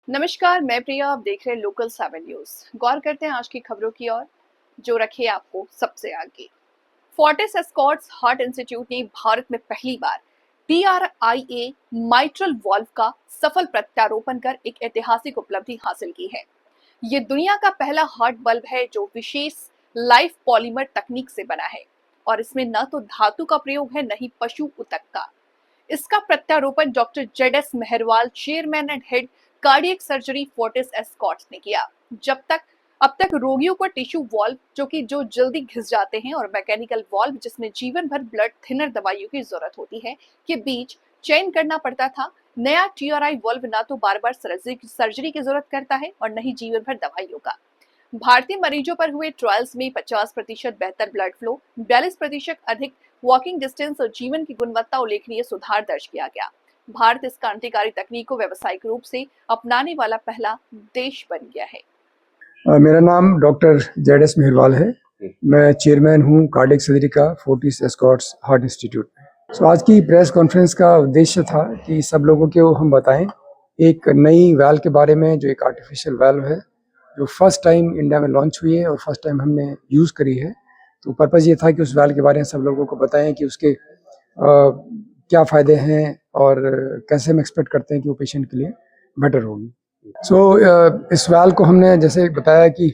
नमस्कार, मैं प्रिया। आप देख रहे हैं लोकल 7 न्यूज। गौर करते हैं आज की खबरों की ओर, जो रखे आपको सबसे आगे। फोर्टिस एस्कॉर्ट्स हार्ट इंस्टीट्यूट ने भारत में पहली बार TRIA माइट्रल वॉल्व का सफल प्रत्यारोपण कर एक ऐतिहासिक उपलब्धि हासिल की है। ये दुनिया का पहला हार्ट बल्ब है जो विशेष लाइफ पॉलीमर तकनीक से बना है और इसमें न तो धातु का प्रयोग है, न ही पशु ऊतक का। इसका प्रत्यारोपण doctor ZS Mehrwal, chairman and head cardiac surgery Fortis Escorts ने किया। जब तक अब तक रोगियों को टिश्यू वॉल्व जो जल्दी घिस जाते हैं और मैकेनिकल वॉल्व जिसमें जीवन भर ब्लड थिनर दवाइयों की जरूरत होती है के बीच चयन करना पड़ता था। नया TRI वॉल्व ना तो बार बार सर्जरी की जरूरत करता है और न ही जीवन भर दवाइयों का। भारतीय मरीजों पर हुए ट्रायल्स में 50% बेहतर ब्लड फ्लो, 42% अधिक वॉकिंग डिस्टेंस और जीवन की गुणवत्ता उल्लेखनीय सुधार दर्ज किया गया। भारत इस क्रांतिकारी तकनीक को व्यावसायिक रूप से अपनाने वाला पहला देश बन गया है। मेरा नाम डॉक्टर जेडएस मेहरवाल है। मैं चेयरमैन हूँ कार्डियक सर्जरी का फोर्टिस एस्कॉर्ट्स हार्ट इंस्टीट्यूट में। आज की प्रेस कॉन्फ्रेंस का उद्देश्य था कि सब लोगों को हम बताएं एक नई वैल्व के बारे में, जो एक आर्टिफिशियल वैल्व है जो फर्स्ट टाइम इंडिया में लॉन्च हुई है और फर्स्ट टाइम हमने यूज़ करी है। तो पर्पज़ ये था कि उस वैल्व के बारे में सब लोगों को बताएं कि उसके क्या फ़ायदे हैं और कैसे हम एक्सपेक्ट करते हैं कि वो पेशेंट के लिए बेटर होगी। इस वैल को हमने जैसे बताया कि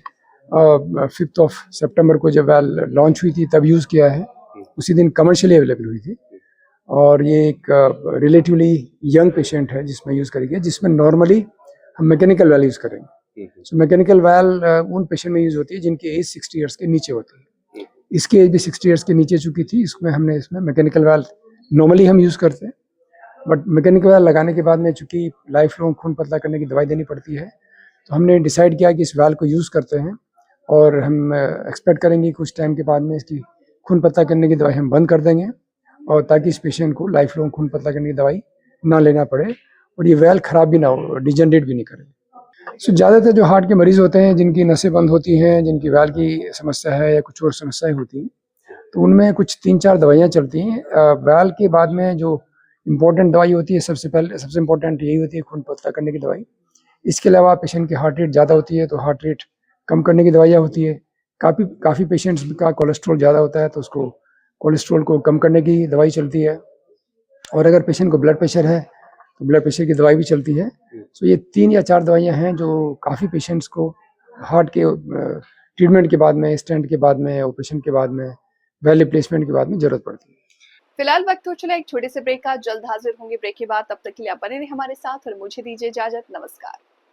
5 सितंबर को जब वैल लॉन्च हुई थी तब यूज़ किया है। उसी दिन कमर्शियली अवेलेबल हुई थी और ये एक रिलेटिवली यंग पेशेंट है जिसमें यूज़ करेंगे, जिसमें नॉर्मली हम मैकेनिकल वैल यूज़ करेंगे। मैकेनिकल वैल उन पेशेंट में यूज़ होती है जिनकी एज 60 ईयर्स के नीचे होती है। इसकी एज भी 60 ईयर्स के नीचे चुकी थी। इसमें मैकेनिकल वैल नॉर्मली हम यूज़ करते हैं, बट मैकेनिकल वैल लगाने के बाद में चूंकि लाइफ लॉन्ग खून पतला करने की दवाई देनी पड़ती है, तो हमने डिसाइड किया कि इस वैल को यूज़ करते हैं और हम एक्सपेक्ट करेंगे कुछ टाइम के बाद में इसकी खून पतला करने की दवाई हम बंद कर देंगे, और ताकि इस पेशेंट को लाइफ लॉन्ग खून पतला करने की दवाई ना लेना पड़े और ये वैल खराब भी ना हो, डिजेनरेट भी नहीं करे। ज़्यादातर जो हार्ट के मरीज होते हैं जिनकी नसें बंद होती हैं, जिनकी वैल की समस्या है या कुछ और समस्याएं होती हैं, तो उनमें कुछ 3-4 दवाइयाँ चलती हैं। वैल के बाद में जो इम्पोर्टेंट दवाई होती है, सबसे इम्पोर्टेंट यही होती है खून पतला करने की दवाई। इसके अलावा पेशेंट की हार्ट रेट ज़्यादा होती है तो हार्ट रेट कम करने की दवाइयाँ होती है। काफ़ी पेशेंट्स का कोलेस्ट्रॉल ज़्यादा होता है तो उसको कोलेस्ट्रॉल को कम करने की दवाई चलती है, और अगर पेशेंट को ब्लड प्रेशर है तो ब्लड प्रेशर की दवाई भी चलती है। ये 3 या 4 दवाइयाँ हैं जो काफ़ी पेशेंट्स को हार्ट के ट्रीटमेंट के बाद में, स्टेंट के बाद में, ऑपरेशन के बाद में, वैल रिप्लेसमेंट के बाद में ज़रूरत पड़ती है। फिलहाल वक्त हो चला एक छोटे से ब्रेक का। जल्द हाजिर होंगे ब्रेक के बाद। तब तक के लिए आप बने रहिए हमारे साथ और मुझे दीजिए इजाजत। नमस्कार।